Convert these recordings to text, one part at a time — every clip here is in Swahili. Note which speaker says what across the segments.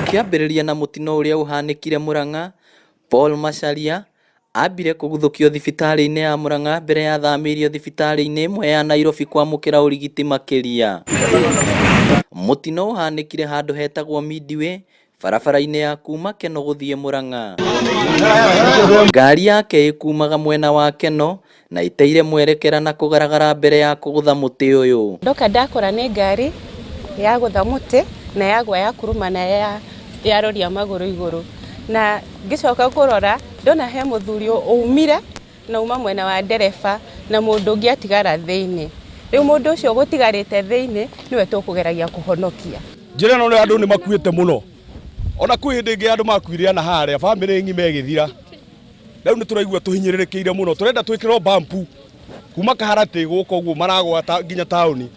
Speaker 1: Akiambĩrĩria na mutino ũrĩa ũhanĩkire Murang'a, Paul Macharia ambire kũguthũkio thibitarĩ-inĩ ya Murang'a mbere ya thamĩirio thibitarĩ-inĩ ĩmwe ya Nairobi kwamũkĩra ũrigiti makĩria. Mutino ũhanĩkire handũ hetagwo Midway, barabara-ini ya kuuma Kenol guthii Murang'a. Ngari yake ĩkumaga mwena wa Kenol na iteire mwerekera na kugaragara mbere ya kũgũtha muti ũyũ.
Speaker 2: Ndoka ndakora nĩ ngari ya gũtha muti na yagwa ya kuruma na ya roria magũrũ igũrũ, na ngicoka kũrora ndona he mũthuri umire na uma mwena wa ndereba na mũndũ ũngĩ atigara thĩinĩ. Rĩu mũndũ ũcio gũtigarĩte thĩinĩ niwe tũkũgeragia kũhonokia.
Speaker 3: Njĩra ĩno nĩ andũ nĩ makuĩte mũno, ona kwĩ hĩndĩ ĩngĩ andũ makuire na harĩa bamĩrĩ ng'ima ĩgĩthira. Rĩu nĩ tũraigua tũhinyĩrĩrĩkĩire mũno, tũrenda twĩkĩrwo bampu kuma kaharatĩ gũkũ ũguo maragwata nginya taũni.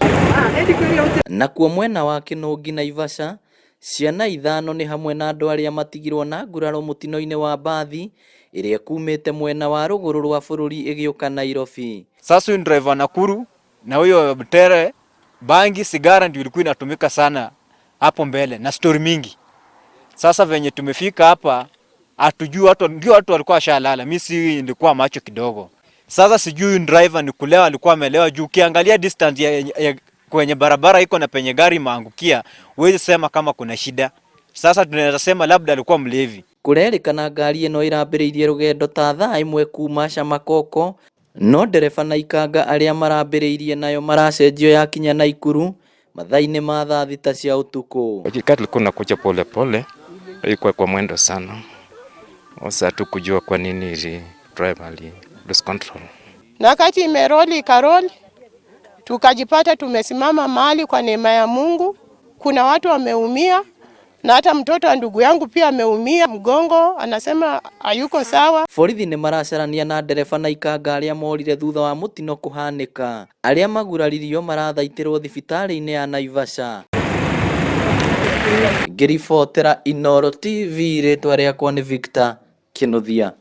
Speaker 1: Nakuo mwena wa Kinungi Naivasha, ciana 5 nĩ hamwe na andũ arĩa matigirwo na nguraro mutino-inĩ wa mbathi ĩrĩa kumĩte mwena wa rũgũrũ rwa bũrũri ĩgĩũka Nairobi.
Speaker 4: Sasa huyu driver Nakuru na huyo tere bangi sigara ndio ilikuwa inatumika sana hapo mbele na story mingi. Sasa venye tumefika hapa hatujui watu walikuwa washalala, mimi si nilikuwa macho kidogo. Sasa sijui driver ni kulewa alikuwa amelewa juu ukiangalia distance ya kwenye barabara iko na penye gari maangukia, huwezi sema kama kuna shida. Sasa tunaweza sema labda alikuwa mlevi.
Speaker 1: Kurerikana ngari ĩno ĩrambĩrĩirie rũgendo ta thaa ĩmwe kuma Makoko, no ndereba na ikanga arĩa marambĩrĩirie nayo maracenjio yakinya Naikuru mathaa-inĩ ma thaa 6 cia utuku.
Speaker 5: Wakati tulikuwa nakuja pole pole, ilikuwa kwa mwendo sana. Sasa tukujua kwa nini ili driver ali lose control.
Speaker 6: Na wakati imeroli karoli, tukajipata tumesimama mahali kwa neema ya Mungu. Kuna watu wameumia na hata mtoto wa ndugu yangu pia ameumia mgongo, anasema hayuko sawa.
Speaker 1: Borithi nĩ maracarania na ndereba na ikanga arĩa morire thutha wa mutino kũhanĩka. Arĩa maguraririo marathaitĩrwo thibitarĩ-inĩ ya Naivasha. Ngĩribotera Kenol TV, rĩtwa rĩakwa nĩ Victor Kinuthia.